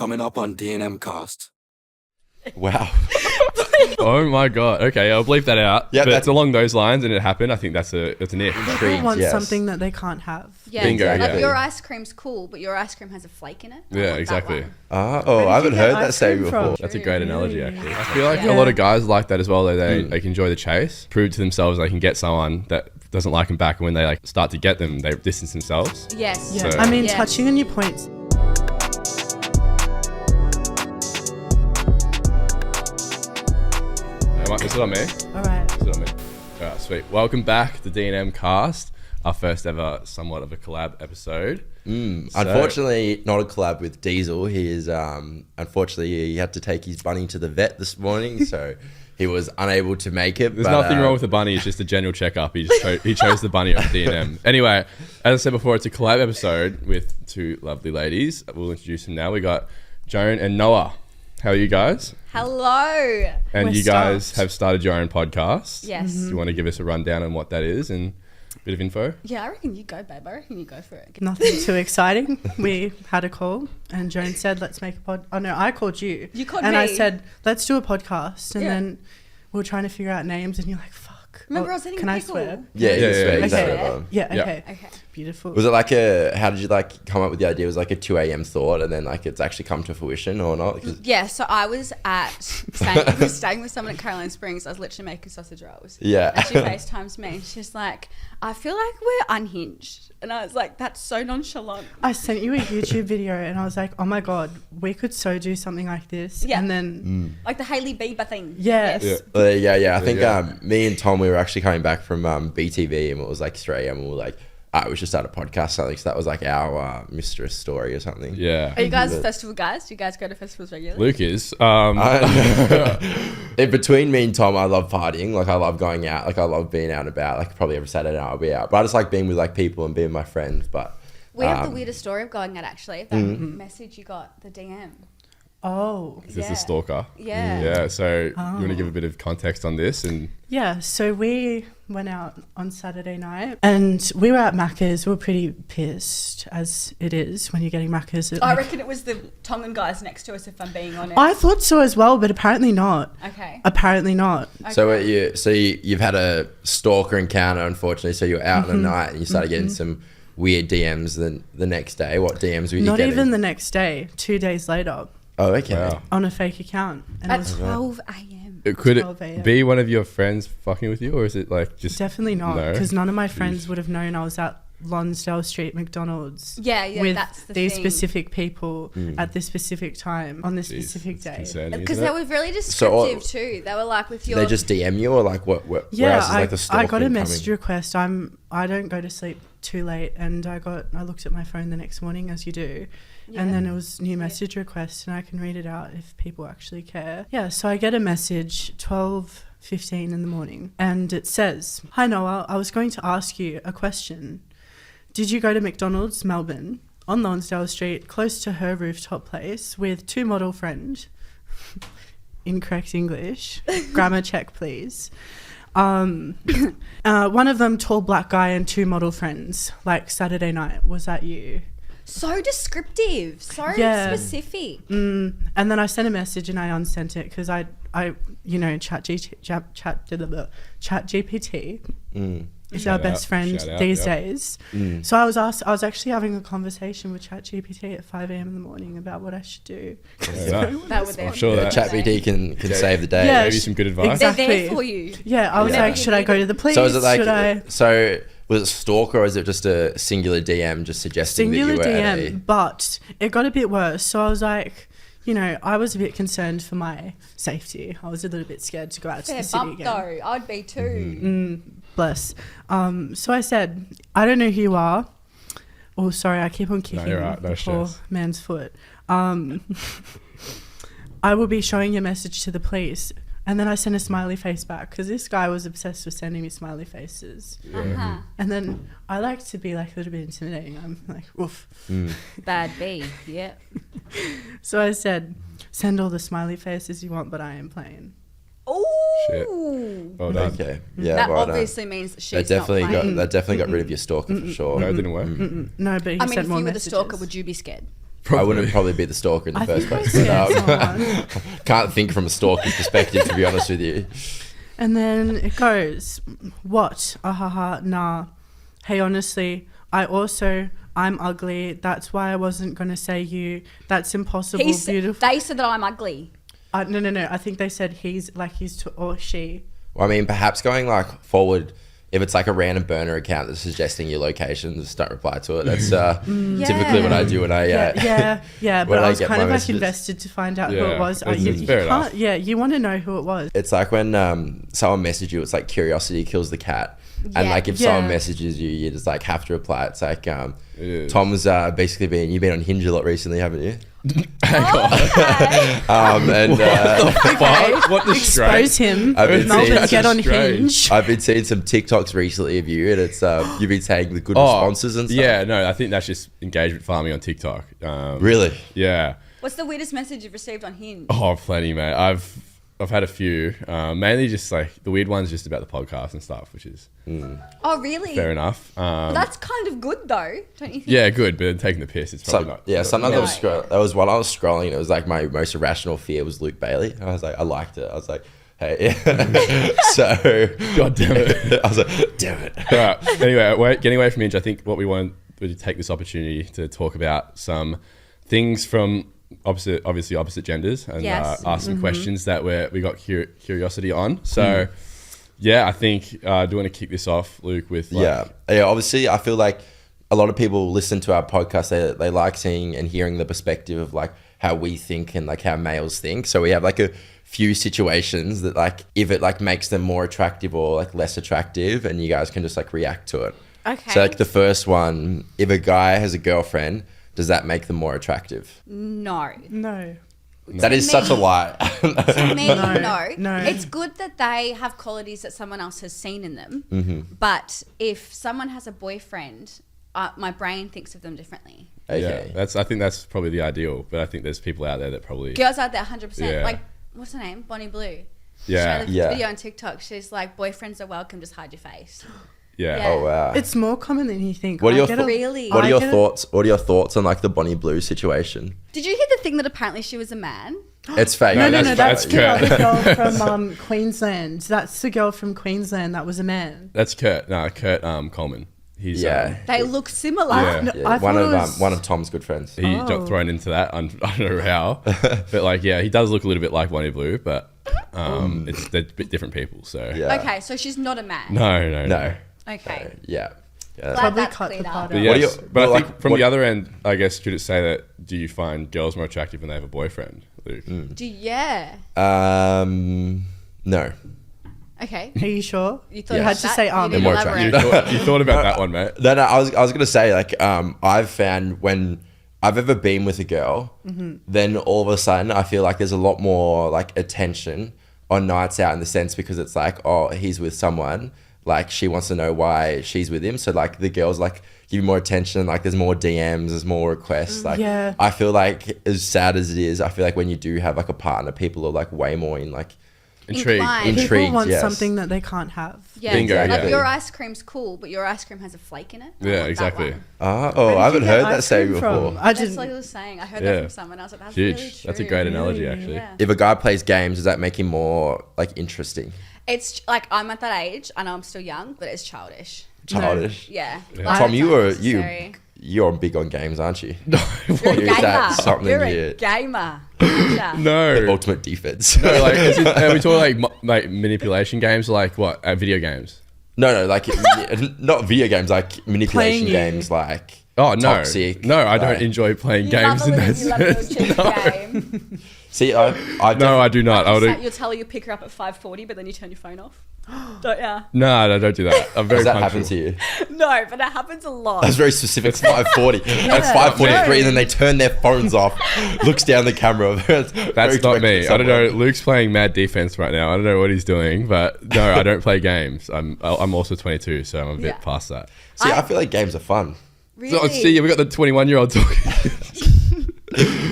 coming up on DNM cast. Wow. Oh my god. Okay, I'll bleep that out. Yeah, but that's along those lines, and it happened. I think that's an if. People want yes. something that they can't have. Yeah, Bingo, like yeah. your ice cream's cool, but your ice cream has a flake in it. I Yeah, want that exactly. one. I did haven't you heard get that ice saying cream from? before. That's a great analogy, Yeah. actually. I feel like Yeah. a lot of guys like that as well. They can enjoy the chase, prove to themselves they can get someone that doesn't like them back, and when they like start to get them, they distance themselves. Yes. Yeah. So- I mean, Yeah. touching on your points. Is it on me? All right. Is it on me? All right, sweet. Welcome back to DNM cast, our first ever somewhat of a collab episode. Unfortunately, not a collab with Diezel. He is, unfortunately, he had to take his bunny to the vet this morning, so he was unable to make it. There's nothing wrong with the bunny. It's just a general checkup. He chose the bunny off DNM. Anyway, as I said before, it's a collab episode with two lovely ladies. We'll introduce them now. We got Joan and Noah. How are you guys? Hello. And We're you guys stoked. have started your own podcast. Yes. Do you want to give us a rundown on what that is and a bit of info? Yeah, I reckon you go, babe. I reckon you go for it. Nothing too exciting. We had a call and Joan said, let's make a pod. Oh, no, I called you. You called and me. I said, let's do a podcast. And Yeah. then we were trying to figure out names and you're like, fuck. Remember I was eating Can I pickle? swear? Yeah, Yeah, you swear, yeah, exactly. yeah. right. Yeah, Yeah. okay. Okay. Beautiful. Was it how did you like come up with the idea? Was it like a 2 a.m. thought and then like it's actually come to fruition or not? 'Cause- Yeah, so I was staying with someone at Caroline Springs. I was literally making sausage rolls. Yeah. And she FaceTimes me and she's like, I feel like we're unhinged. And I was like, that's so nonchalant. I sent you a YouTube video and I was like, oh my God, we could so do something like this. Yeah. And then, Like the Hailey Bieber thing. yes. Yeah. yeah. I think Yeah. me and Tom, we were actually coming back from BTV and it was like 3 a.m. and we were like, it was just at a podcast something. So that was like our mistress story or something. Yeah. Are you guys festival guys? Do you guys go to festivals regularly? Luke is. In between me and Tom, I love partying. Like I love going out. Like I love being out and about. Like probably every Saturday night I'll be out. But I just like being with like people and being with my friends. But We have the weirdest story of going out actually. That message you got, the DM. Oh, Is this Yeah. a stalker? Yeah. Yeah, so you want to give a bit of context on this? And yeah. So we went out on Saturday night and we were at Macca's. We were pretty pissed, as it is when you're getting Macca's. I reckon it was the Tongan guys next to us, if I'm being honest. I thought so as well, but apparently not. Okay. Apparently not. So Okay. you've had a stalker encounter, unfortunately. So you're out in the night and you started getting some weird DMs the next day. What DMs were you Not getting? even the next day, 2 days later, Oh, okay. wow. on a fake account. And it At was 12 a.m. Could 12 a.m. it be one of your friends fucking with you, or is it like just definitely not, No? because none of my friends would have known I was at Lonsdale Street McDonald's. Yeah, yeah, with that's the these thing. specific people at this specific time on this Jeez, specific it's day. concerning, Because isn't they it? were really So, descriptive too. They were like with Did your... they just DM you or like what Yeah, else is like the I stalking got a coming? message request. I don't go to sleep too late, and I looked at my phone the next morning, as you do, and then it was new message request, and I can read it out if people actually care. Yeah, so I get a message 12:15 in the morning, and it says, "Hi Noah, I was going to ask you a question. Did you go to McDonald's Melbourne on Lonsdale Street, close to her rooftop place, with two model friend?" Incorrect English. Grammar check, please. One of them tall black guy and two model friends, like Saturday night. Was that you? So descriptive. So Yeah. specific. And then I sent a message and I unsent it because I chat GPT is our Shout best out, friend shout out, these yeah. days. So I was actually having a conversation with chat GPT at 5 a.m. in the morning about what I should do. Yeah. That would I'm sure that ChatGPT can save the day. Yeah, Maybe some good advice. exactly. They're there for you. Yeah, I was Yeah. like, should I go to the police? So is it like Should I? so was it stalker or is it just a singular DM just suggesting Singular that you were at DM, but it got a bit worse. So I was like, I was a bit concerned for my safety. I was a little bit scared to go out to Fair the city bump again. though. I'd be too. Bless. So I said, I don't know who you are. Oh, sorry, I keep on kicking you're right, no the poor stress. man's foot. I will be showing your message to the police. And then I sent a smiley face back because this guy was obsessed with sending me smiley faces. Uh-huh. And then I like to be like a little bit intimidating. I'm like, oof. Bad B. Yeah. So I said, send all the smiley faces you want, but I am playing. Shit. Ooh. Well done. Okay. Yeah, That well done. obviously means that That she's definitely not got playing. that definitely got rid of your stalker for sure. No, it didn't work. No, but he I mean, sent if more you were the messages. stalker, would you be scared? I wouldn't probably be the stalker in the I first think I place. scared But, someone. can't think from a stalker's perspective, to be honest with you. And then it goes, what? Ahaha, nah. Hey, honestly, I'm ugly. That's why I wasn't going to say you. That's impossible. Beautiful. They said that I'm ugly. No. I think they said or she. Well, I mean, perhaps going like forward, if it's like a random burner account that's suggesting your location, just don't reply to it. That's typically what I do when I Yeah. But when I I was get kind my of like messages. invested to find out who Yeah, it was. it's fair enough. Yeah, you want to know who it was. It's like when someone messages you, it's like curiosity kills the cat. And Yeah. like if Yeah. someone messages you, you just like have to reply. It's like Tom's basically you've been on Hinge a lot recently, haven't you? Okay. And Fuck, what the Expose straight? him. I've been Melvin, seeing- get on Strange. Hinge. I've been seeing some TikToks recently of you, and it's you've been saying the good responses and stuff. Yeah, no, I think that's just engagement farming on TikTok. Really? Yeah. What's the weirdest message you've received on Hinge? Oh, plenty, mate. I've had a few. Mainly just like the weird ones, just about the podcast and stuff, which is Oh, really? fair enough. Well, that's kind of good, though, don't you think? Yeah, good, but taking the piss, it's probably not. Yeah, sometimes I was No. scrolling. That was when I was scrolling, and it was like my most irrational fear was Luke Bailey. I was like, I liked it. I was like, hey. So, God damn it. I was like, damn it. All right. Anyway, getting away from Hinge, I think what we wanted was to take this opportunity to talk about some things from obviously opposite genders and Yes. ask some questions that we got curiosity on. So, yeah, I think do you want to kick this off, Luke? With Yeah. Obviously, I feel like a lot of people listen to our podcast. They like seeing and hearing the perspective of like how we think and like how males think. So we have like a few situations that like if it like makes them more attractive or like less attractive, and you guys can just like react to it. Okay. So like the first one, if a guy has a girlfriend, does that make them more attractive? No. No. That is such a lie. To me, no. No. It's good that they have qualities that someone else has seen in them. Mm-hmm. But if someone has a boyfriend, my brain thinks of them differently. Okay. Yeah, I think that's probably the ideal, but I think there's people out there that probably Girls out there, 100%. Yeah. Like, what's her name? Bonnie Blue. Yeah. She made a Yeah. video on TikTok. She's like, boyfriends are welcome, just hide your face. yeah. Oh wow. It's more common than you think. What are I your get a- Really? What are I your get a- thoughts? What are your thoughts on like the Bonnie Blue situation? Did you hear the thing that apparently she was a man? It's fake. No, that's that's fake. the That's other girl from Queensland. That's the girl from Queensland that was a man. That's Kurt. No, Kurt Coleman. He's Yeah. They look similar. Yeah. No, Yeah, I thought it was- one of Tom's good friends. he got thrown into that. I don't know how, but like, yeah, he does look a little bit like Bonnie Blue, but they're a bit different people. So Yeah. Okay, so she's not a man. no. No. Okay. Yeah. Yeah. Glad Probably that's cut cleared the up. part But, out. yes, What do you- but I well, think like, from what- the other end, I guess, should it say that do you find girls more attractive when they have a boyfriend, Luke? Yeah. No. Okay. Are you sure? You thought Yeah. You had to that? say You arm. didn't More elaborate. You thought about that one, mate. No, I was gonna say like I've found when I've ever been with a girl, then all of a sudden I feel like there's a lot more like attention on nights out in the sense because it's like, oh, he's with someone, like she wants to know why she's with him, so like the girls like give you more attention, like there's more DMs, there's more requests, like Yeah. I feel like as sad as it is, I feel like when you do have like a partner, people are like way more in like Intrigued. Inclined. People Intrigued, want yes. something that they can't have. Yeah. Bingo, Like yeah. your ice cream's cool, but your ice cream has a flake in it. I Yeah, want that exactly. one. oh, Where did I haven't you get heard that ice saying cream from? before. I That's like I didn't. was saying. I heard Yeah. that from someone else. Like, that's Huge. really true. That's a great analogy, actually. Yeah. If a guy plays games, does that make him more like interesting? It's like I'm at that age. I know I'm still young, but it's childish. Childish. Yeah. Yeah. Like, Tom, it's you are unnecessary. you're big on games, aren't you? You're a Is gamer. that something You're you- a gamer. Yeah. No. Ultimate defense. No, like, are we talking like manipulation games, or like what? Video games? no, like not video games, like manipulation Playing you. games, like Oh no, toxic. no, I don't like- enjoy playing You games love in a that little, you love a sense. little cheeky game. See, No, I do not. I would. You'll tell her you pick her up at 5:40, but then you turn your phone off. Don't ya? No, don't do that. I'm very Does that punctual. happen to you? No, but that happens a lot. That's very specific. 5:40. That's 5:43, and then they turn their phones off. Looks down the camera. That's not me. I don't know. Luke's playing mad defense right now. I don't know what he's doing, but no, I don't play games. I'm also 22, so I'm a bit Yeah. past that. See, I feel like games are fun. Really? So, see, we got the 21-year-old talking.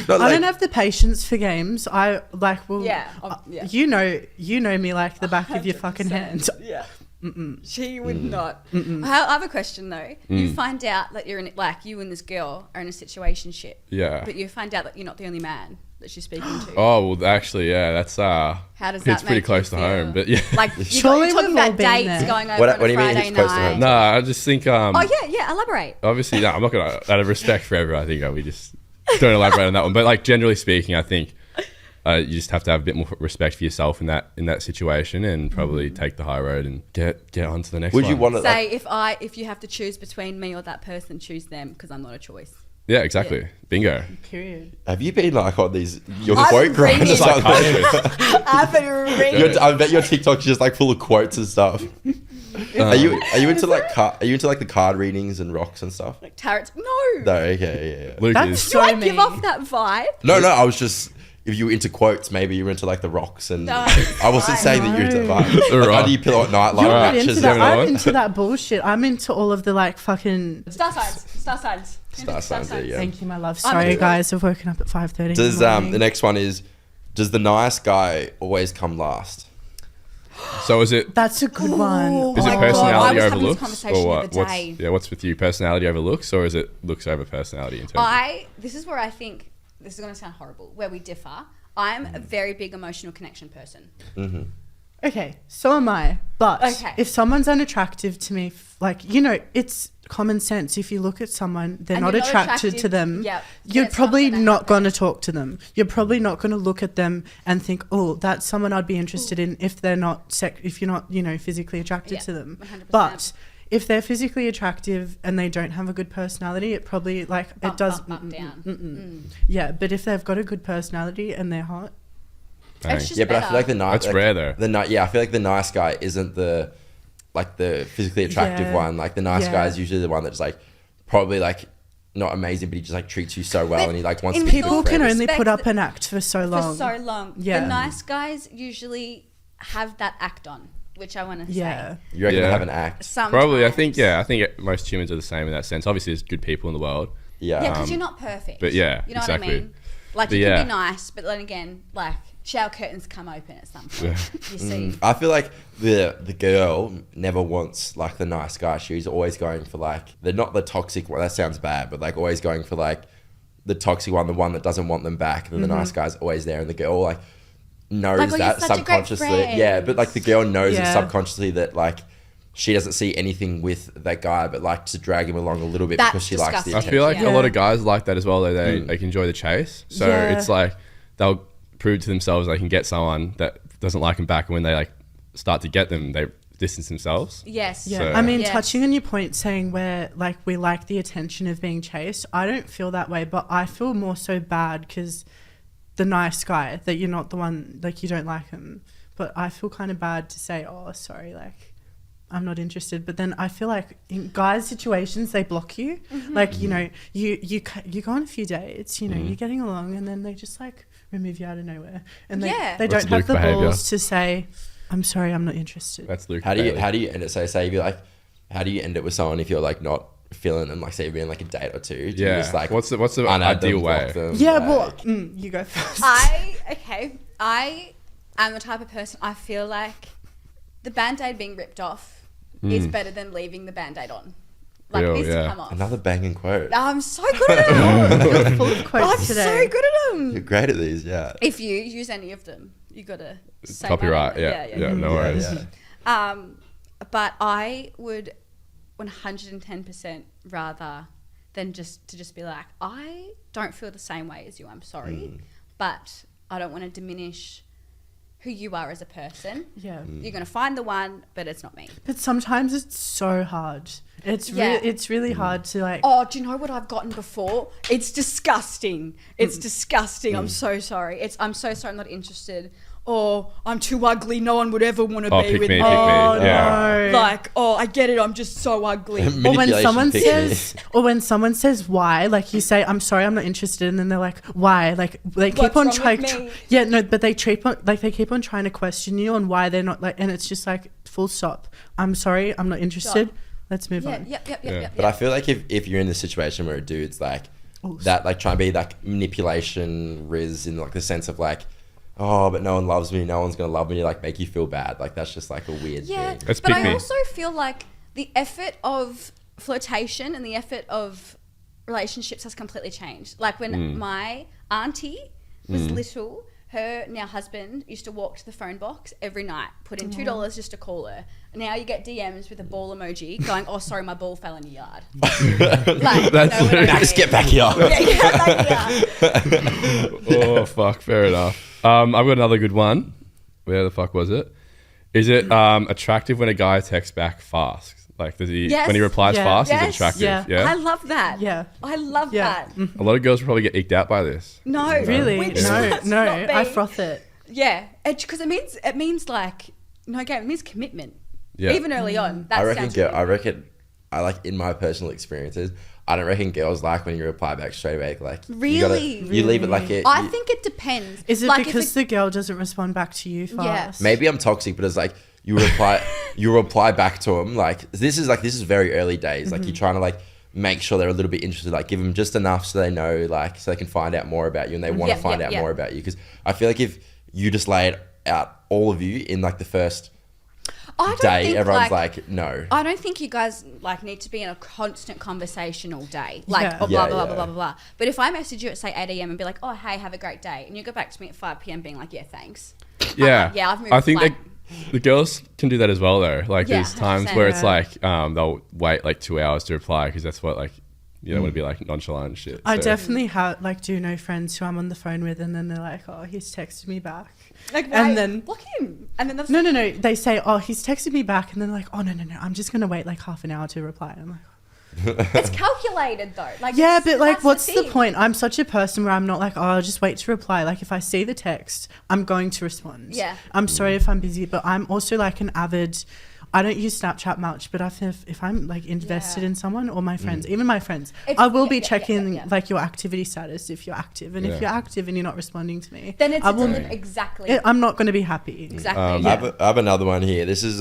Not I like, don't have the patience for games. I like. Well, Yeah, yeah. You know me like the back of your fucking hand. Yeah. She would not. I have a question though. You find out that you're in, like, you and this girl are in a situationship. Yeah. But you find out that you're not the only man that she's speaking to. Oh, well, actually, yeah, that's How does that it's pretty make close you to home, feel? but yeah. Like, you're Surely talking we've all about been dates there. going over What on do a you mean Friday it's close to night. home? No, I just think Oh yeah, elaborate. obviously, no, I'm not gonna. Out of respect for everyone, I think we just don't elaborate on that one. But like generally speaking, I think you just have to have a bit more respect for yourself in that situation, and probably take the high road and get on to the next. Would one. you want to Say if you have to choose between me or that person, choose them because I'm not a choice. Yeah, exactly. Bingo. Period. Have you been like on these your I've quote been grinds? reading. or something? I've been reading. I bet your TikTok's just like full of quotes and stuff. Are you into like the card readings and rocks and stuff? Like tarots. No. No, okay, yeah. Luke That's is. so Do I me. give off that vibe? No, I was just, if you were into quotes, maybe you were into like the rocks and No, I wasn't fine. saying that you're into No. that. All Like, right. how do you pillow at night like You're not matches? into that. another I'm one? into that bullshit. I'm into all of the like fucking. Star signs. Star signs, yeah. Thank you, my love. I'm Sorry, into guys. I've woken up at 5:30. Does the next one is, does the nice guy always come last? So is it? That's a good one. Is my it God, personality I was over having this looks, conversation or the what? other day. What's with you? Personality over looks, or is it looks over personality? In terms This is where I think this is going to sound horrible. Where we differ. I'm a very big emotional connection person. Okay, so am I. But Okay. if someone's unattractive to me, like, you know, it's common sense. If you look at someone, they're And not you're not attracted to attracted, them, yep, you're then it's probably not not gonna going to talk to them. You're probably not going to look at them and think, oh, that's someone I'd be interested in if they're not, if you're not, you know, physically attracted Yeah, to them. 100%. But if they're physically attractive and they don't have a good personality, it probably, like, it does. Bump down. Yeah, but if they've got a good personality and they're hot, Dang. It's just Yeah, but I better. feel like the nice. That's rare, though. I feel like the nice guy isn't the physically attractive Yeah. one. Like the nice Yeah. guy is usually the one that's like probably like not amazing, but he just like treats you so well But and he like wants in to be full your people can friend. only respect put up that- an act for so long. For so long. Yeah. The nice guys usually have that act on, which I want to Yeah. say. You reckon Yeah. they have an act? Sometimes. Probably, I think most humans are the same in that sense. Obviously, there's good people in the world. Yeah. Yeah, because you're not perfect. but yeah, you know exactly. what I mean. Like But you yeah. can be nice, but then again, like shower curtains come open at some point. You see. I feel like the girl never wants like the nice guy. She's always going for like not the toxic one. That sounds bad, but like always going for like the toxic one, the one that doesn't want them back. And then the nice guy's always there, and the girl like knows Like, oh, you're that such a great subconsciously. friend. Yeah, but like the girl knows it Yeah. subconsciously that like she doesn't see anything with that guy, but like to drag him along a little bit That's because she likes the disgusting. I attention. feel like Yeah. a lot of guys like that as well. They can enjoy the chase. So Yeah. it's like they'll prove to themselves they can get someone that doesn't like them back, and when they like start to get them, they distance themselves. Yes. Yeah, So- I mean, Yes. touching on your point, saying where like we like the attention of being chased, I don't feel that way, but I feel more so bad because the nice guy that you're not the one, like you don't like him, but I feel kind of bad to say, oh, sorry, like I'm not interested. But then I feel like in guys' situations they block you, like you know, you go on a few dates, you know, you're getting along, and then they just like remove you out of nowhere, and they Yeah. they What's don't have Luke the behaviour? balls to say, I'm sorry, I'm not interested. That's Luke. How do you Bailey. end it? So say if you're like, how do you end it with someone if you're like not feeling them? Like say you're being like a date or two. Do you Yeah. just like What's the unadd ideal them, way? block them, Yeah, like- well, you go first. I am the type of person, I feel like the Band-Aid being ripped off is better than leaving the Band-Aid on. Like Real, it needs yeah. to come off. Another banging quote. I'm so good at them. You're full of I'm quotes so today. good at You're them. great at these, yeah. If you use any of them, you gotta say Copyright. my name. Yeah. No worries. Yeah. But I would 110% rather than just be like, I don't feel the same way as you. I'm sorry, but I don't want to diminish who you are as a person. Yeah. You're gonna find the one, but it's not me. But sometimes it's so hard. It's Yeah. it's really hard to like. Oh, do you know what I've gotten before? It's disgusting. It's disgusting. I'm so sorry. I'm so sorry. I'm not interested. Or I'm too ugly. No one would ever want to Oh, be pick with me, me. pick me. Oh Yeah. no. Like, oh, I get it. I'm just so ugly. Or when Manipulation, someone pick me. says, or when someone says why, like you say, I'm sorry, I'm not interested, and then they're like, why? Like they keep What's on wrong trying. with me? Yeah, no, but they keep on trying to question you on why they're not like, and it's just like full stop. I'm sorry, I'm not interested. Let's move Yeah, on. yep. But I feel like if you're in this situation where a dude's like that, like trying to be like manipulation, riz in like the sense of like, oh, but no one loves me, no one's gonna love me, like make you feel bad. Like that's just like a weird thing. Let's but pick I me. also feel like the effort of flirtation and the effort of relationships has completely changed. Like when my auntie was little, her now husband used to walk to the phone box every night, put in $2 just to call her. Now you get DMs with a ball emoji going, oh, sorry, my ball fell in your yard. Like, That's no, Max, get back here. Oh, fuck. Fair enough. I've got another good one. Where the fuck was it? Is it attractive when a guy texts back fast? Like, does he Yes. when he replies Yeah. fast, is it Yes. attractive? Yeah. Yeah. I love that. Yeah. I love Yeah. that. A lot of girls will probably get eked out by this. No. Really? Which No, must no. not be. I froth it. Yeah. Because it means like, no game, it means commitment. Yeah. Even early on. That I reckon, sounds really I reckon, I like in my personal experiences, I don't reckon girls like when you reply back straight away. Like, Really? you leave it like it. I you- think it depends. Is it like because the girl doesn't respond back to you fast? maybe I'm toxic, but it's like you reply back to them. Like this is very early days. Like you're trying to like make sure they're a little bit interested. Like give them just enough so they know, like so they can find out more about you and they want to Yep, find yep, out yep. more about you. Because I feel like if you just lay it out all of you in like the first I don't day, think, everyone's like no. I don't think you guys like need to be in a constant conversation all day, like Yeah. oh, blah, Yeah, blah, yeah. blah blah blah blah. But if I message you at say 8 a.m. and be like, oh hey, have a great day, and you go back to me at 5 p.m. being like, yeah, thanks. Yeah. Yeah, I've moved. I think like, the girls can do that as well, though. Like, Yeah, there's times where it's 100%. like they'll wait like 2 hours to reply because that's what like you don't want to be like nonchalant and shit. I So- definitely do know friends who I'm on the phone with, and then they're like, "Oh, he's texted me back," like and why- then block him, and then that's no, they say, "Oh, he's texted me back," and then like, "Oh, no, I'm just gonna wait like half an hour to reply." I'm like, it's calculated though. Like yeah, it's- but like, that's what's the thing. point? I'm such a person where I'm not like, "Oh, I'll just wait to reply." Like, if I see the text, I'm going to respond. Yeah. I'm sorry if I'm busy, but I'm also like an avid. I don't use Snapchat much, but if I'm like invested Yeah. in someone or my friends, even my friends, It's- I will yeah, be yeah, checking yeah. like your activity status if you're active, and Yeah. if you're active and you're not responding to me, Then it's I will. exactly I'm not going to be happy. exactly. I have another one here. This is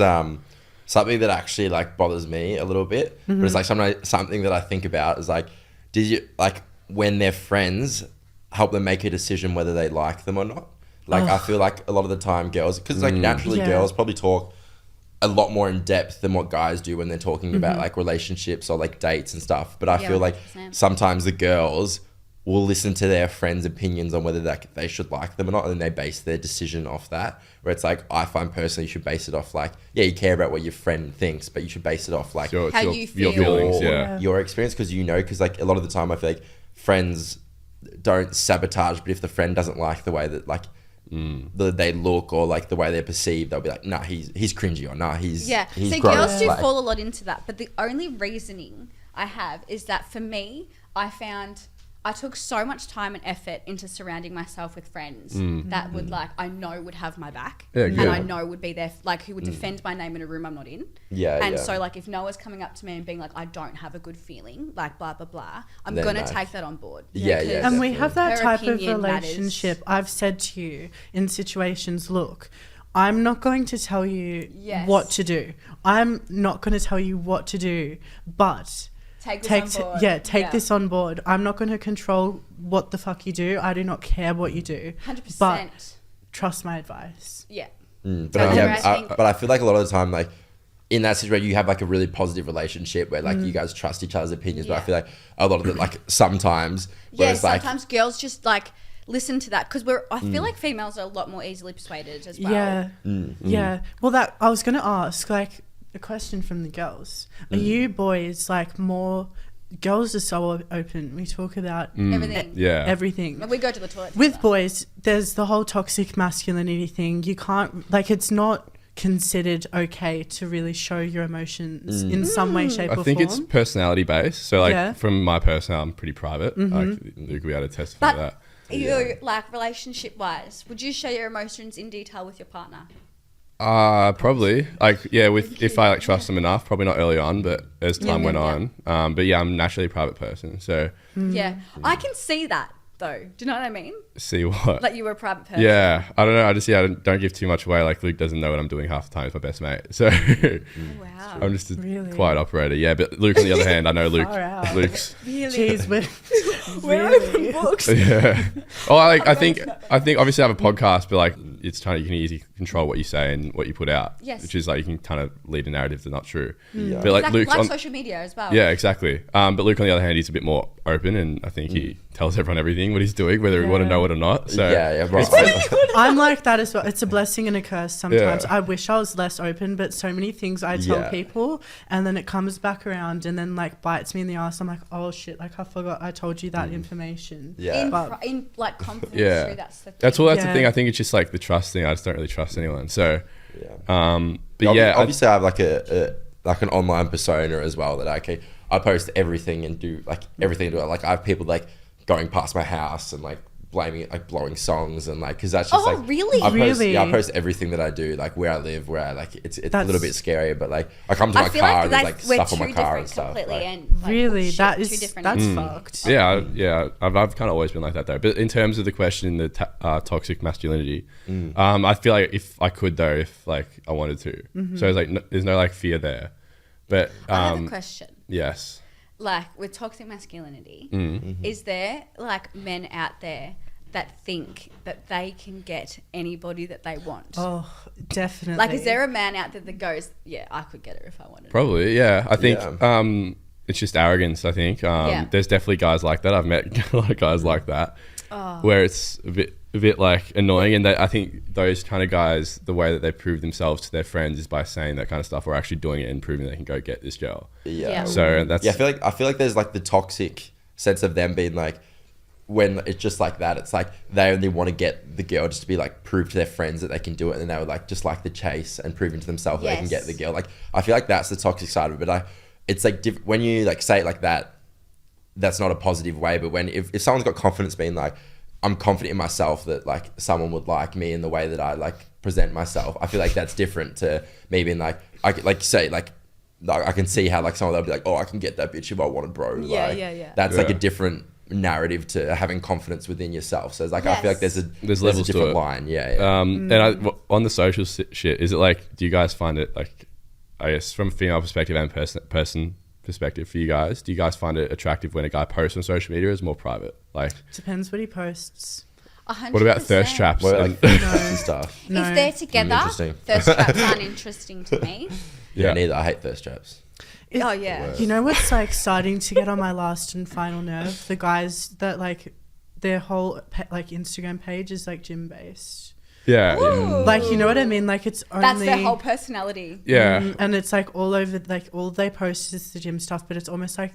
something that actually like bothers me a little bit, but it's like something that I think about is like, did you like when their friends help them make a decision whether they like them or not? Like I feel like a lot of the time girls, because like naturally Yeah. girls probably talk a lot more in depth than what guys do when they're talking about like relationships or like dates and stuff. But I Yeah, feel like 100%. sometimes the girls will listen to their friends' opinions on whether they should like them or not, and then they base their decision off that. Where it's like, I find personally you should base it off like, yeah, you care about what your friend thinks, but you should base it off like It's How your, you your feel. feelings, your, yeah. your experience, because like a lot of the time I feel like friends don't sabotage, but if the friend doesn't like the way that like they look or like the way they're perceived, they'll be like, nah, he's cringy, or nah, he's Yeah. he's So gross. girls do Like, fall a lot into that. But the only reasoning I have is that for me, I found I took so much time and effort into surrounding myself with friends that would like I know would have my back. Yeah, and good. I know would be there like who would defend my name in a room I'm not in. Yeah, And yeah. so like if Noah's coming up to me and being like, I don't have a good feeling, like blah blah blah, I'm Then gonna no. take that on board. Yeah, 'cause- yeah. And we have that Her type of opinion matters. relationship. I've said to you in situations, look, I'm not going to tell you Yes. what to do. I'm not going to tell you what to do, but Take this on board. take this on board. I'm not going to control what the fuck you do. I do not care what you do. 100%. But trust my advice. Yeah. But, And then I think- but I feel like a lot of the time, like in that situation, you have like a really positive relationship where like you guys trust each other's opinions. But I Yeah. feel like a lot of it, like sometimes, Yeah, where it's like, sometimes girls just like listen to that because I feel like females are a lot more easily persuaded as well. Yeah. Yeah. Well, that I was going to ask, like, a question from the girls. Are you boys like more? Girls are so open. We talk about Everything. Yeah. everything. We go to the toilet With together. boys, there's the whole toxic masculinity thing. You can't, like, it's not considered okay to really show your emotions in some way, shape, I or think form. it's personality based. So like Yeah. from my personality, I'm pretty private. Like Luke will be able to testify to But that. you like relationship wise, would you share your emotions in detail with your partner? Probably like if I like trust them enough, probably not early on, but as time went on. But yeah, I'm naturally a private person, so Yeah, I can see that though. Do you know what I mean? See what? Like you were a private person. Yeah, I don't know. I just don't give too much away. Like Luke doesn't know what I'm doing half the time. He's my best mate, so Wow. I'm just a Really? quiet operator. Yeah, but Luke on the other hand, I know Luke. Far out. Luke's Really? Jeez, We're really? open books. yeah. Oh, I think obviously I have a podcast, but like it's kind of, you can easily control what you say and what you put out. Yes. Which is like you can kind of lead a narrative that's not true. Yeah. But like Exactly, Luke's like on, social media as well. yeah, exactly. But Luke on the other hand, he's a bit more open, and I think he tells everyone everything what he's doing, whether we want to Yeah. know it or not. So yeah, right. I'm like that as well. It's a blessing and a curse sometimes. Yeah. I wish I was less open, but so many things I tell Yeah. people, and then it comes back around and then like bites me in the ass. I'm like, oh shit, like I forgot I told you that information. Yeah. In like confidence Yeah. through, that's the thing. that's the Yeah. thing. I think it's just like the trust thing. I just don't really trust anyone. So, Yeah. but yeah, obviously I have like like an online persona as well that I post everything and do like everything to it. Like I have people like going past my house and like blaming it, like blowing songs and like, because that's just Oh, like really? I post, Really? yeah, I post everything that I do, like where I live, where I like it's a That's- little bit scary, but like I come to my I feel car like and there's that's, like we're stuff on two my car and different stuff. completely. Like, And like, Really, shit, that two is different that's ends. fucked. yeah. I've kind of always been like that though. But in terms of the question, the toxic masculinity, I feel like if I could though, if like I wanted to, so it's like there's no like fear there. But I have a question. yes, Like with toxic masculinity, Mm-hmm. is there like men out there that think that they can get anybody that they want? Oh, definitely. Like, is there a man out there that goes, yeah, I could get her if I wanted? probably. Yeah, I think Yeah. it's just arrogance. I think Yeah. there's definitely guys like that. I've met a lot of guys like that, where it's a bit like annoying. And I think those kind of guys, the way that they prove themselves to their friends is by saying that kind of stuff, or actually doing it and proving they can go get this girl. yeah. So that's Yeah, I feel like there's like the toxic sense of them being like, when it's just like that, it's like they only want to get the girl just to be like prove to their friends that they can do it, and then they would like just like the chase and proving to themselves that they can get the girl. Like I feel like that's the toxic side of it, but it's like when you like say it like that, that's not a positive way. But when if someone's got confidence, being like, I'm confident in myself that like someone would like me in the way that I like present myself, I feel like that's different to me being like, I like say like I can see how like someone will be like, oh, I can get that bitch if I wanted, bro. Yeah, like, yeah. That's like a Yeah. different narrative to having confidence within yourself. So it's like I feel like there's levels a to different it. line. Yeah. And on the social shit, is it like, do you guys find it like, I guess from a female perspective and person perspective for you guys, do you guys find it attractive when a guy posts on social media or is more private? Like, Depends what he posts. 100%. what about thirst traps? Well, and- like and stuff. No. If they're together, Interesting. thirst traps aren't interesting to me. Yeah, Yeah. neither. I hate thirst traps. Oh, yeah. You know what's like starting to get on my last and final nerve? The guys that like their whole like Instagram page is like gym based. yeah. Ooh. Like, you know what I mean? Like it's only That's their whole personality. Yeah. and it's like all over, like all they post is the gym stuff, but it's almost like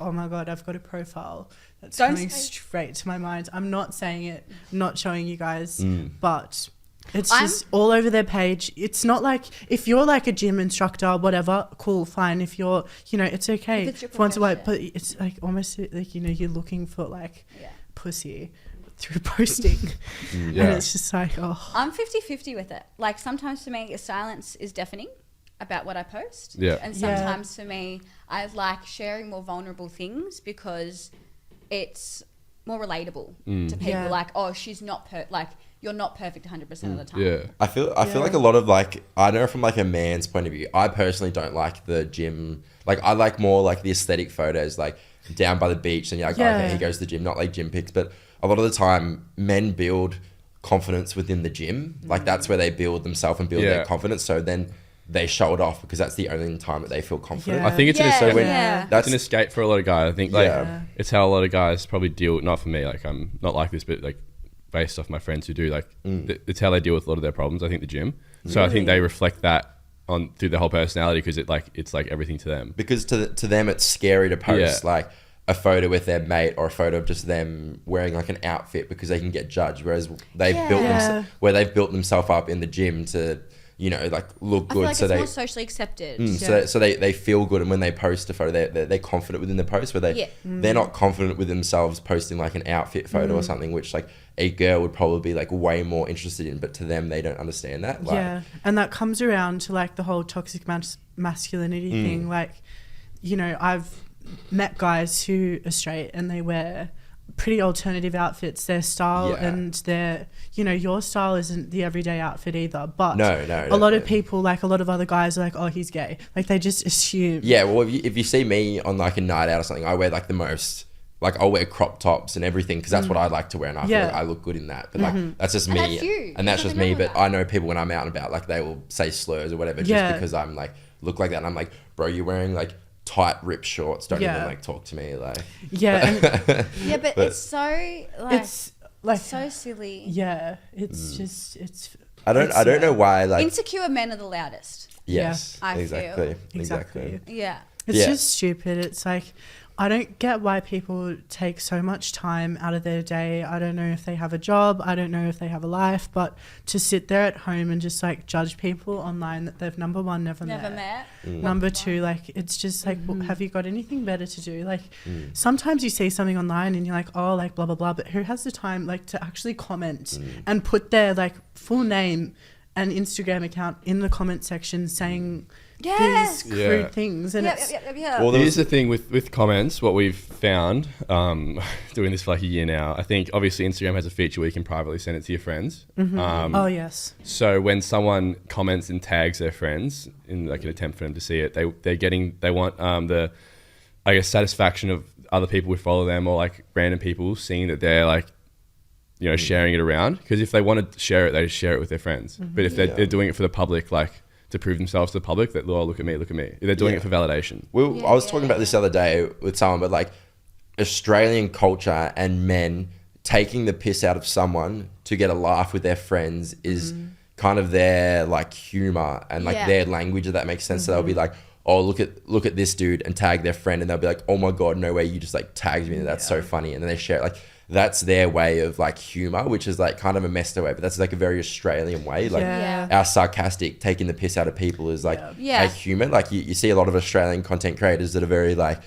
oh my god, I've got a profile that's Don't coming say- straight to my mind. I'm not saying it, not showing you guys, but it's I'm- just all over their page. It's not like if you're like a gym instructor, whatever, cool, fine. If you're, you know, it's okay. If it's your once a while, profession. but it's like almost like, you know, you're looking for like Yeah. pussy through posting, Yeah. and it's just like, oh, I'm 50-50 with it. Like sometimes for me, silence is deafening about what I post. Yeah. And Yeah. sometimes for me, I like sharing more vulnerable things because it's more relatable to people. Yeah. Like, oh, she's not like you're not perfect 100% of the time. Yeah. I feel like a lot of like, I know from like a man's point of view, I personally don't like the gym. Like I like more like the aesthetic photos, like down by the beach, and you're like, Yeah. okay, he goes to the gym, not like gym pics. But a lot of the time, men build confidence within the gym. Like that's where they build themselves and build Yeah. their confidence. So then they show it off because that's the only time that they feel confident. Yeah. I think it's an Yeah, escape. yeah. That's an escape for a lot of guys. I think like Yeah. it's how a lot of guys probably deal. Not for me. Like I'm not like this, but like based off my friends who do. Like it's how they deal with a lot of their problems. I think the gym. So I think they reflect that on through their whole personality because it's like everything to them. Because to them it's scary to post Yeah. like a photo with their mate or a photo of just them wearing like an outfit because they can get judged, whereas they've built Yeah. built themselves up in the gym to, you know, like look I good. feel like so it's they more socially accepted. so they feel good, and when they post a photo, they're confident within the post. Where they're not confident with themselves posting like an outfit photo or something, which like a girl would probably be like way more interested in, but to them they don't understand that. Like, yeah, and that comes around to like the whole toxic masculinity thing. Like, you know, I've met guys who are straight and they wear pretty alternative outfits, their style Yeah. and their, you know, your style isn't the everyday outfit either. But No, a lot of definitely. people, like a lot of other guys are like, oh, he's gay. Like they just assume. Yeah, well, if you see me on like a night out or something, I wear like the most, like I'll wear crop tops and everything because that's what I like to wear and I feel Yeah. like I look good in that. But like that's just And me, that's you. and that's There's just nothing me. wrong with But that. I know people when I'm out and about, like they will say slurs or whatever Yeah. just because I'm like look like that. And I'm like, bro, you're wearing like tight ripped shorts. Don't Yeah. even like talk to me. Like Yeah, and Yeah, but it's so like it's like, so silly. yeah, it's just, it's. I don't it's, know why. Like Insecure men are the loudest. yes, I feel. exactly. Exactly. Yeah. It's Yeah. just stupid. It's like, I don't get why people take so much time out of their day. I don't know if they have a job. I don't know if they have a life. But to sit there at home and just like judge people online that they've never Never met. Number two, like it's just like, well, have you got anything better to do? Like sometimes you see something online and you're like, oh, like blah, blah, blah. But who has the time like to actually comment and put their like full name and Instagram account in the comment section saying Yes. these crude Yeah. things? And Yep, it's, yep, yep, yep. Well, Here's the thing with comments, what we've found, doing this for like a year now, I think obviously Instagram has a feature where you can privately send it to your friends. oh, yes. So when someone comments and tags their friends in like an attempt for them to see it, they want the, I guess, satisfaction of other people who follow them or like random people seeing that they're like, you know, sharing it around. Because if they want to share it, they just share it with their friends. But if they're doing it for the public, like to prove themselves to the public that, oh, look at me. If they're doing it for validation. I was talking about this the other day with someone, but like Australian culture and men taking the piss out of someone to get a laugh with their friends is kind of their like humor and like their language, if that makes sense. So they'll be like, oh, look at this dude and tag their friend, and they'll be like, oh my God, no way, you just like tagged me. That's so funny. And then they share it. Like that's their way of like humor, which is like kind of a messed way, but that's like a very Australian way. Like Yeah. our sarcastic, taking the piss out of people is like Yeah. a humor. Like you see a lot of Australian content creators that are very like,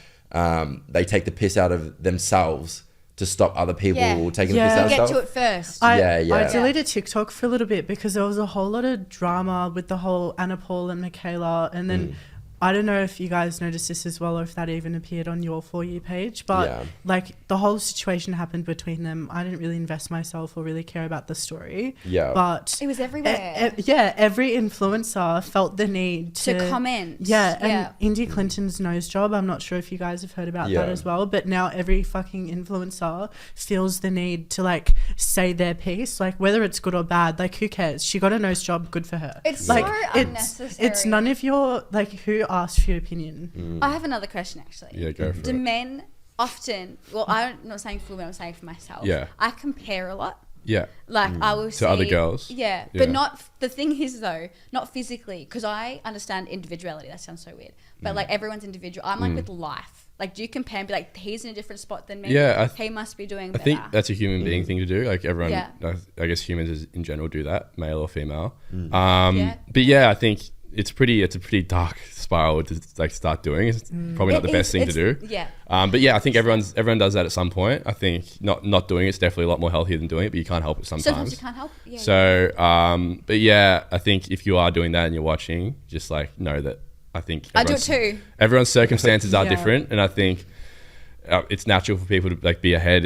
they take the piss out of themselves to stop other people taking the piss out of Get to stuff. it first. I Yeah. deleted TikTok for a little bit because there was a whole lot of drama with the whole Anna Paul and Michaela. And then I don't know if you guys noticed this as well or if that even appeared on your For You page. But like the whole situation happened between them. I didn't really invest myself or really care about the story. Yeah. But It was everywhere. every influencer felt the need To comment. Yeah, and Yeah. Indy Clinton's nose job, I'm not sure if you guys have heard about Yeah. that as well, but now every fucking influencer feels the need to like say their piece, like whether it's good or bad, like who cares? She got a nose job, good for her. It's like so it's unnecessary. none of your, like, who asked for your opinion? I have another question actually. Yeah, go for Do it. men often, well, I'm not saying for women, I'm saying for myself. Yeah. I compare a lot. Yeah. Like I will see other girls? Yeah, Yeah. but not. The thing is though, not physically, because I understand individuality. That sounds so weird, but like everyone's individual. I'm like with life. Like, do you compare and be like, he's in a different spot than me? Yeah, he must be doing I better. think that's a human being thing to do. Like everyone, Yeah. I guess humans in general do that, male or female. Yeah. But yeah, I think it's a pretty dark spiral to like start doing. It's probably not the best thing to do. Yeah. But yeah, I think everyone does that at some point. I think not doing it's definitely a lot more healthier than doing it, but you can't help it sometimes. Sometimes you can't help. Yeah. So, but yeah, I think if you are doing that and you're watching, just like know that I think I do it everyone's- too. Everyone's circumstances are Yeah. different, and I think it's natural for people to like be ahead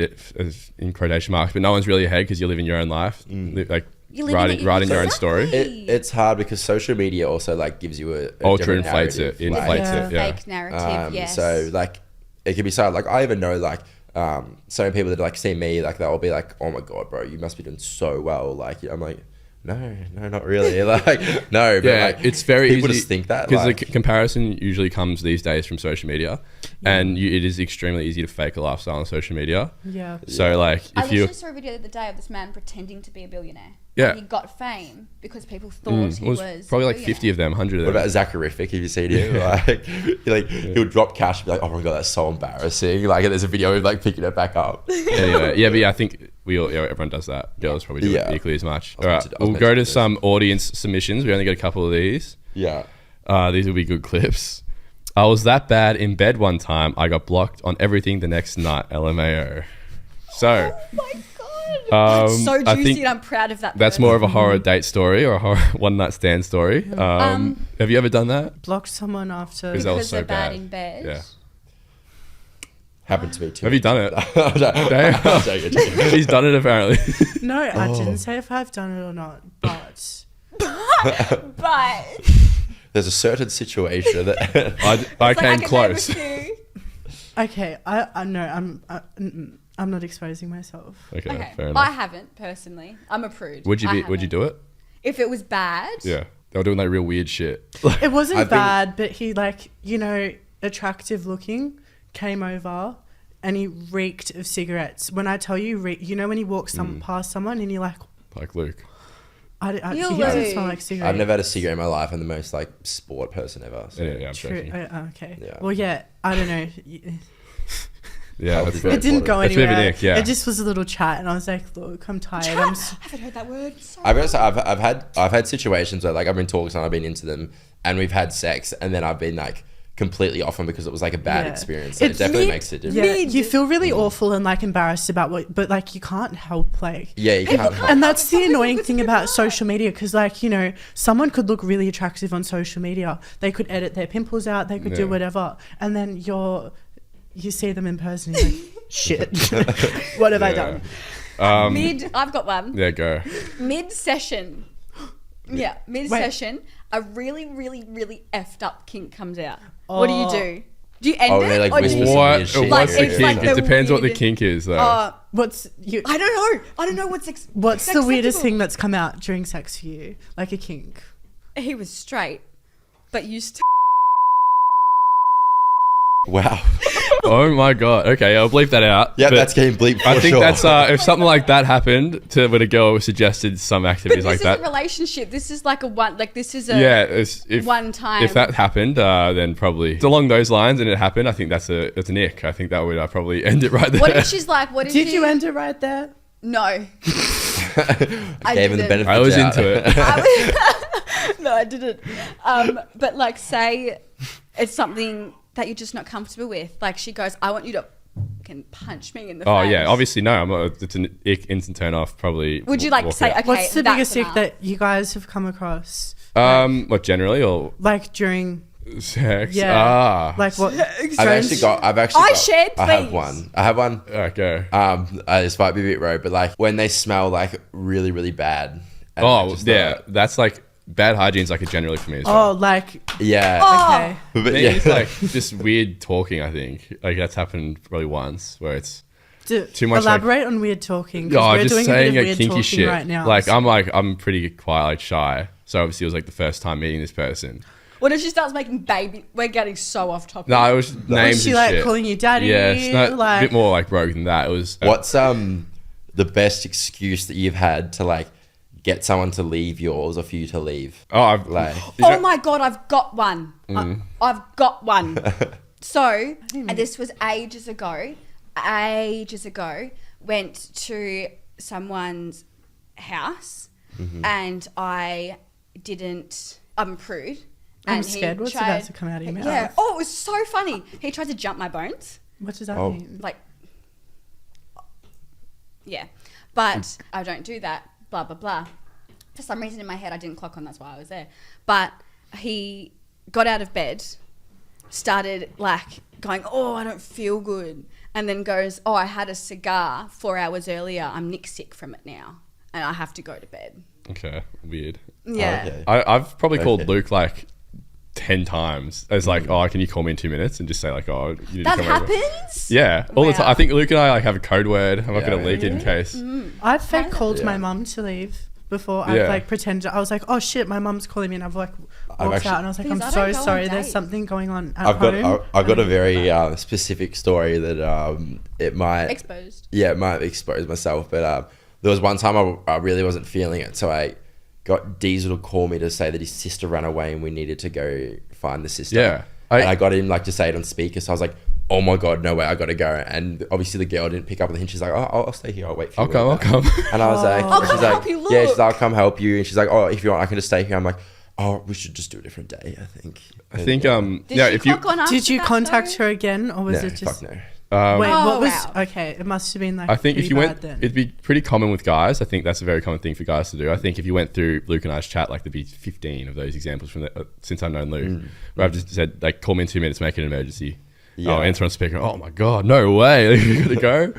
in quotation marks, but no one's really ahead because you live in your own life, like You live in writing it- your own story. Exactly. It's hard because social media also like gives you a Ultra different inflates narrative. it. It Like, inflates Yeah. it. Yeah. Fake narrative. Yes. So like it can be so like I even know like so many people that like see me like they'll be like, oh my God, bro, you must be doing so well. Like I'm like, no, not really. Like no, but Yeah, like it's very people easy just think that because like, the comparison usually comes these days from social media, and it is extremely easy to fake a lifestyle on social media. Yeah. So like I if you literally saw a video the other day of this man pretending to be a billionaire. Yeah. And he got fame because people thought he it was probably a like 50 billionaire. of them, 100 of what them. about Zacharific? Have you seen him? Like, he'll drop cash and be like, oh my God, that's so embarrassing. Like, there's a video of like picking it back up. Anyway, yeah, but yeah, I think everyone does that. Girls probably do Yeah. it equally as much. I was All right, meant to- I was we'll meant go to to do this. some audience submissions. We only got a couple of these. Yeah. These will be good clips. I was that bad in bed one time. I got blocked on everything the next night. LMAO. So, Oh my God. That's so I juicy think and I'm proud of that. that's person. more of a horror date story or a horror one night stand story. Have you ever done that? Blocked someone after. Is that- was Because so they're bad bad. in bed. Yeah. Happened to me too. Have you done it? Damn. He's done it apparently. No, I didn't say if I've done it or not, but But There's a certain situation that I it's came like close. okay. I no, I'm not exposing myself. Okay, Okay, fair I enough. haven't personally. I'm a prude. Would you I be? Would you haven't. do it? If it was bad? Yeah, they were doing like real weird shit. It wasn't I've been- bad, but he attractive looking, came over and he reeked of cigarettes. When I tell you, when you walk past someone and you're like, Like Luke. he You doesn't Luke. smell like cigarettes. I've never had a cigarette in my life. I'm the most like sport person ever. So. Yeah, I'm True. joking. Okay. Yeah. Well, yeah, I don't know. Yeah, that's It very It didn't important. go That's a bit of an anywhere. ick, yeah. It just was a little chat, and I was like, "Look, I'm tired. I haven't heard that word. Sorry. I've also, I've had situations where like I've been talking to someone, I've been into them, and we've had sex, and then I've been like completely off them because it was like a bad Yeah. experience. So it It's definitely mid- makes it different. Yeah, you feel really awful and like embarrassed about but like you can't help like. Yeah, you can't. And that's the annoying thing about social media because, like, someone could look really attractive on social media. They could edit their pimples out. They could do Yeah. whatever. And then you see them in person. You're like, shit. What have I done? I've got one. Yeah, go. Mid-session. Yeah, mid-session, a really, really, really effed up kink comes out. What do you do? Do you end Oh, it? they, like, or do whisper you, some What? weird shit. Like, What's the it's kink? like It the depends what the weirdest- kink is, though. What's I don't know. I don't know what's What's the weirdest acceptable. thing that's come out during sex for you? Like a kink? He was straight, but used to. Wow. Oh my god. Okay, I'll bleep that out. Yeah, But that's getting bleeped for I think sure. that's if something like that happened when a girl suggested some But activities this like is that. a relationship. This is like a one. Like this is a Yeah, one time. if that happened, then probably it's along those lines, and it happened. I think that's an ick. I think that would probably end it right there. What if she's like? What if Did you end it right there? No. I Gave him the didn't. benefit. I was into it. No, I didn't. But like, say it's something that you're just not comfortable with. Like she goes, "I want you to can punch me in the Oh face." yeah, obviously no. I'm not, it's an ick, instant turn off. Probably. Would you like to walk say, out. okay, What's the that's biggest ick enough? that you guys have come across? What generally or Like during, sex? yeah. Ah. Like what? I've actually I got, shared, I have please. one. I have one. Okay. This might be a bit rogue, but like when they smell like really, really bad. and Oh just yeah, not- that's like bad hygiene's like a generally for me as well. Oh, like, yeah. okay. But Me, yeah. it's like just weird talking. I think like that's happened probably once where it's too much. Elaborate on weird talking. 'Cause Oh, we're just doing saying a bit a of weird kinky talking shit. right now. Like I'm pretty quiet, like shy. So obviously it was like the first time meeting this person. What if she starts making baby? We're getting so off topic. No, it was names Was she and like shit. calling you daddy? Yeah, it's not, like, a bit more like rogue than that. It was What's the best excuse that you've had to like get someone to leave yours or for you to leave? Oh, I've Like, Oh my god, I've got one. Mm. I've got one. So, and this was ages ago. Went to someone's house, and I'm a prude. I'm and he scared what's tried- about to come out of your mouth. Yeah. Oh, it was so funny. He tried to jump my bones. What does that Oh. mean? Like, yeah. But I don't do that, blah, blah, blah. For some reason in my head, I didn't clock on, that's why I was there. But he got out of bed, started like going, oh, I don't feel good. And then goes, oh, I had a cigar 4 hours earlier. I'm nick sick from it now. And I have to go to bed. okay, weird. Yeah. okay. I've probably called Okay. Luke like 10 times as like, oh, can you call me in 2 minutes and just say like, oh, you need That to come over. happens? Yeah, all the Wow. time. I think Luke and I like have a code word. I'm not Yeah, gonna leak it in case. I've fake called Yeah. my mum to leave before. Yeah. I've like pretended. I was like, oh shit, my mum's calling me, and I've like walked actually- out, and I was like, Because I'm I so don't go on sorry. There's dates. something going on at I've got home. I've got a very specific story that it might Exposed. it might expose myself, but there was one time I really wasn't feeling it, so I got Diezel to call me to say that his sister ran away and we needed to go find the sister. Yeah. And I got him like to say it on speaker, so I was like, oh my god, no way, I gotta go. And obviously the girl didn't pick up on the hint. She's like, oh, I'll stay here, I'll wait for you. I'll come. And I was like, I'll she's come like, help you, yeah, she's look. like, I'll come help you. And she's like, oh, if you want, I can just stay here. I'm like, oh, we should just do a different day, I think. I think Did yeah, she if you clock on after Did you that, contact though? her again, or was no, it just? fuck no. Wait, Oh, what was? wow. Okay, it must have been like. I think if pretty you went, bad then. it'd be pretty common with guys. I think that's a very common thing for guys to do. I think if you went through Luke and I's chat, like there'd be 15 of those examples from since I've known Luke, where I've just said like, call me in 2 minutes, make it an emergency. Yeah. Oh, enter on speaker. Oh my god, no way. You're gonna go.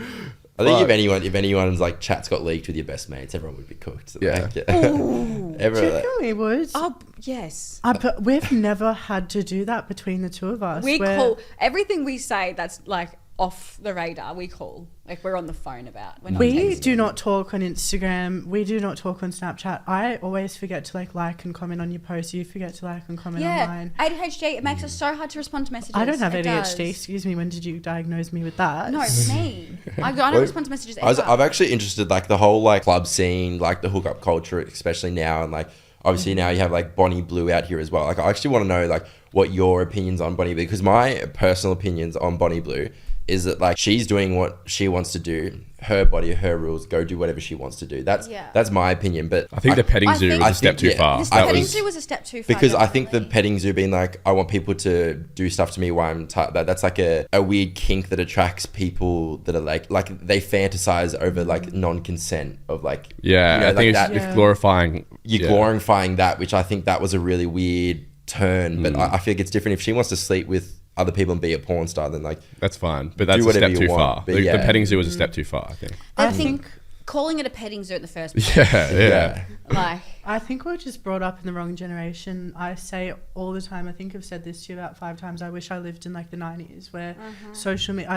I think if anyone's like chats got leaked with your best mates, everyone would be cooked. Yeah. Like, Do you reckon we would? Oh, yes. But we've never had to do that between the two of us. We We're- call everything we say that's like off the radar. We call like we're on the phone about. We're not We texting. do not talk on Instagram. We do not talk on Snapchat. I always forget to like and comment on your posts. You forget to like and comment on Yeah, mine. ADHD. It makes it so hard to respond to messages. I don't have It ADHD. does. Excuse me. When did you diagnose me with that? No, me. I don't respond to messages ever. I'm actually interested, like the whole like club scene, like the hookup culture, especially now, and like obviously now you have like Bonnie Blue out here as well. Like I actually want to know like what your opinions on Bonnie Blue, because my personal opinions on Bonnie Blue is that like she's doing what she wants to do, her body, her rules, go do whatever she wants to do. That's my opinion. But I think the petting zoo think- was a step too yeah. far. The That petting was- zoo was a step too far. because I think the definitely. petting zoo being like, I want people to do stuff to me while I'm that's like a weird kink that attracts people that are like they fantasize over like non-consent of like, Yeah, you know, I like think that. it's glorifying. You're glorifying that, which I think that was a really weird turn. But I feel like it's different if she wants to sleep with other people and be a porn star, then like That's fine, but that's a whatever step you too want, far. but The yeah. petting zoo was a step too far, I think. I think calling it a petting zoo in the first place. Yeah. Like I think we're just brought up in the wrong generation. I say all the time, I think I've said this to you about 5 times, I wish I lived in like the 90s where social media,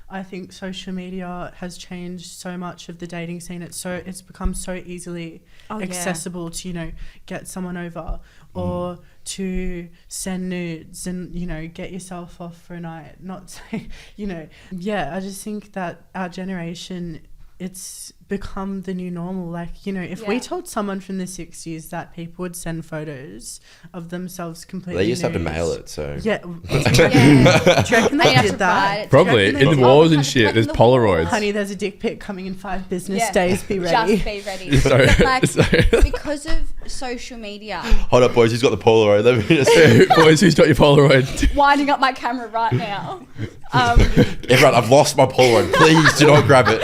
I think social media has changed so much of the dating scene. It's become so easily accessible to, you know, get someone over or to send nudes and, you know, get yourself off for a night. Not say, you know, I just think that our generation, it's become the new normal. Like, you know, if we told someone from the 60s that people would send photos of themselves completely they used to have to nude- mail it. So Yeah. yeah. Do you reckon They they have to did that? write it. Probably Do you reckon in they the did? walls and have to shit. put There's in the wall. Polaroids. Honey, there's a dick pic coming in 5 business Yeah. days. Be ready. Just be ready. So- But, like, so- because of social media, hold up, boys. Who's got the Polaroid? Let me just Boys, who's got your Polaroid? winding up my camera right now. everyone, I've lost my Polaroid. Please do not grab it.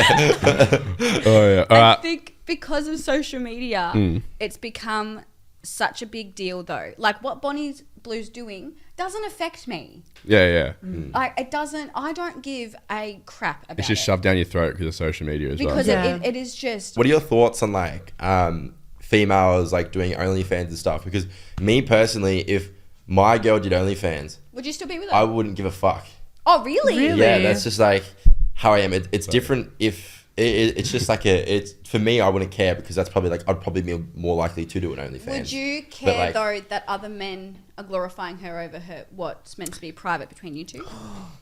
Oh yeah. All I right. think because of social media, it's become such a big deal though. Like what Bonnie Blue's doing doesn't affect me. Yeah. Like it doesn't. I don't give a crap about It's just it shoved down your throat because of social media as well. because Yeah. it is just. What are your thoughts on like females like doing OnlyFans and stuff? Because me personally, if my girl did OnlyFans, Would you still be with her? I wouldn't give a fuck. Oh really? Really? Yeah, that's just like how I am. It's different if it's just like it's for me. I wouldn't care because that's probably like I'd probably be more likely to do an OnlyFans. Would you care like- though that other men are glorifying her over her what's meant to be private between you two?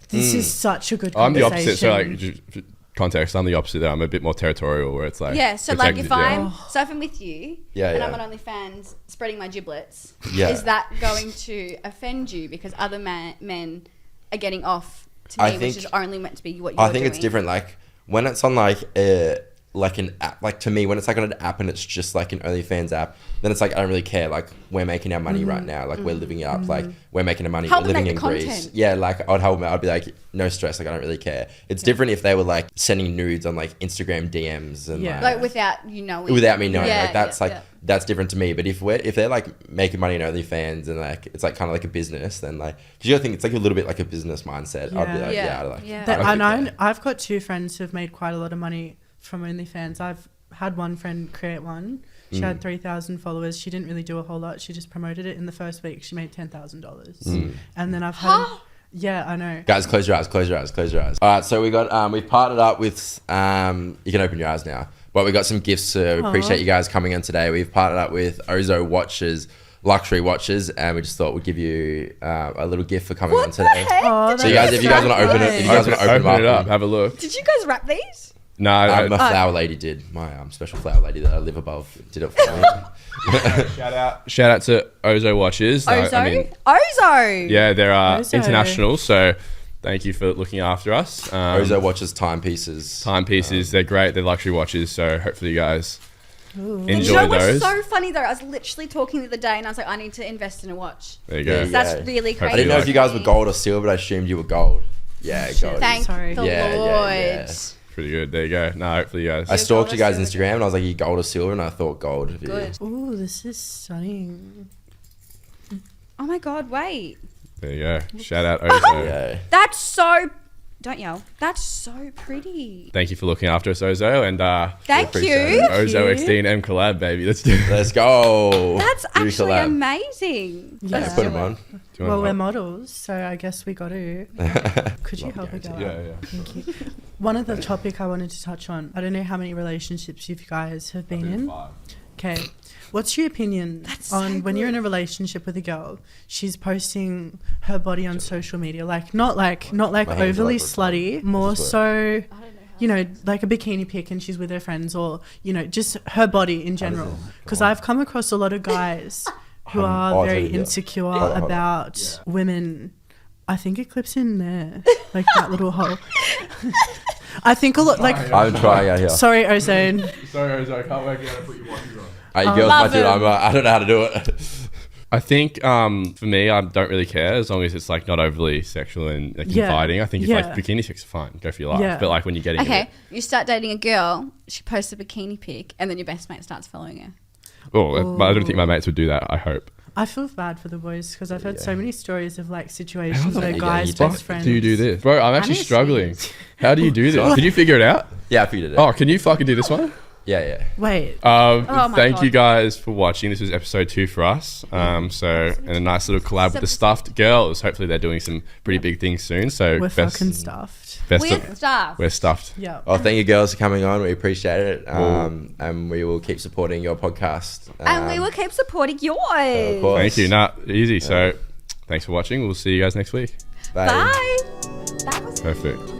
This is such a good I'm the conversation. opposite. So like, just context. I'm the opposite. There, I'm a bit more territorial. Where it's like Yeah, so it's like if I'm Oh. so if I'm with you Yeah, and yeah. I'm on OnlyFans spreading my giblets, Yeah. is that going to offend you because other men are getting off to I me, which think- is only meant to be what you're I think doing? it's different. Like when it's on like an app, like to me, when it's like on an app and it's just like an OnlyFans app, then it's like I don't really care. Like we're making our money right now. Like we're living it up. Like we're making our money. Help we're them living in make the Greece. content. Yeah, like I'd help them. I'd be like, no stress. Like I don't really care. It's different if they were like sending nudes on like Instagram DMs and Yeah. like without you knowing. without me knowing. Yeah, like that's yeah, like yeah. that's different to me. But if they're like making money on OnlyFans and like it's like kind of like a business, then like because you gotta think it's like a little bit like a business mindset. I'd be Yeah. like, Yeah. yeah, I like. Yeah. I That, don't I think know. I've got 2 friends who've made quite a lot of money from OnlyFans. I've had one friend create one. She had 3,000 followers. She didn't really do a whole lot. She just promoted it. In the first week, she made $10,000. And then I've had... Yeah, I know. Guys, close your eyes, close your eyes, close your eyes. All right, so we got we've partnered up with you can open your eyes now. But we got some gifts. So we appreciate you guys coming on today. We've partnered up with Ozo Watches, luxury watches, and we just thought we'd give you a little gift for coming on today. Oh, So you guys, if you guys want to open it, if you guys want to open them it up. up. Have a look. Did you guys wrap these? No, My flower lady did. My special flower lady that I live above did it for me. shout out to Ozo Watches. Ozo? Ozo! Yeah, they're Ozo. international, so thank you for looking after us. Ozo Watches timepieces. timepieces, they're great. They're luxury watches, so hopefully you guys And enjoy you know what's those. so funny though? I was literally talking the other day and I was like, I need to invest in a watch. There you go. Yeah, That's really crazy. I didn't know if you guys were gold or silver, but I assumed you were gold. Yeah, gold. Thank Sorry. the Yeah, yeah, Lord. yeah. Pretty good. There you go. No, hopefully you guys. I stalked you guys' gold or silver? Instagram and I was like, are you gold or silver? And I thought gold. Good. Ooh, this is stunning. Oh my God, wait. There you go. Shout out Ozo. Yeah. That's so. Don't yell. That's so pretty. Thank you for looking after us, Ozo, and Thank appreciate you. it. Ozo X DNM collab, baby. Let's do it. Let's go. That's Do actually collab. amazing. Yeah. Let's Put do them it. on. Do you Well, want we're to- models, so I guess we got to. Could you help a girl? Yeah, out? yeah. Thank you. One of the topic I wanted to touch on. I don't know how many relationships you guys have been in. Okay. What's your opinion That's on so when you're in good. a relationship with a girl, she's posting her body on social media, not like My hands are overly like slutty, more This is so, you know, like a bikini pic and she's with her friends, or, you know, just her body in general. Because I've come across a lot of guys who are very insecure about women. I think it clips in there, like that little hole. I think a lot, like, I'm trying out here. sorry, Ozone. Sorry, Ozo, I can't work out how to put your watches on. You girls might Love do it. him. I don't know how to do it. I think for me, I don't really care as long as it's like not overly sexual and like Yeah. inviting. I think if Yeah. like bikini pics are fine, go for your life. Yeah. But like when you're getting in Okay, it- you start dating a girl, she posts a bikini pic, and then your best mate starts following her. but I don't think my mates would do that. I hope. I feel bad for the boys because I've heard Yeah. so many stories of like situations where you guys' don't best friends. Do you do this, bro? I'm actually Honestly. struggling. How do you do this? Did you figure it out? Yeah, I figured it. Oh, can you fucking do this one? Yeah. Wait, Oh my Thank God. you guys for watching. This was episode 2 for us. And a nice little collab with the Stuffed Girls. Hopefully they're doing some pretty big things soon. So we're best, fucking stuffed. best We're of, stuff. we're stuffed. Yeah. Well, thank you girls for coming on. We appreciate it. And we will keep supporting your podcast. And we will keep supporting yours. Of course. Thank you. Nah, easy. So thanks for watching. We'll see you guys next week. Bye. Bye. That was Perfect.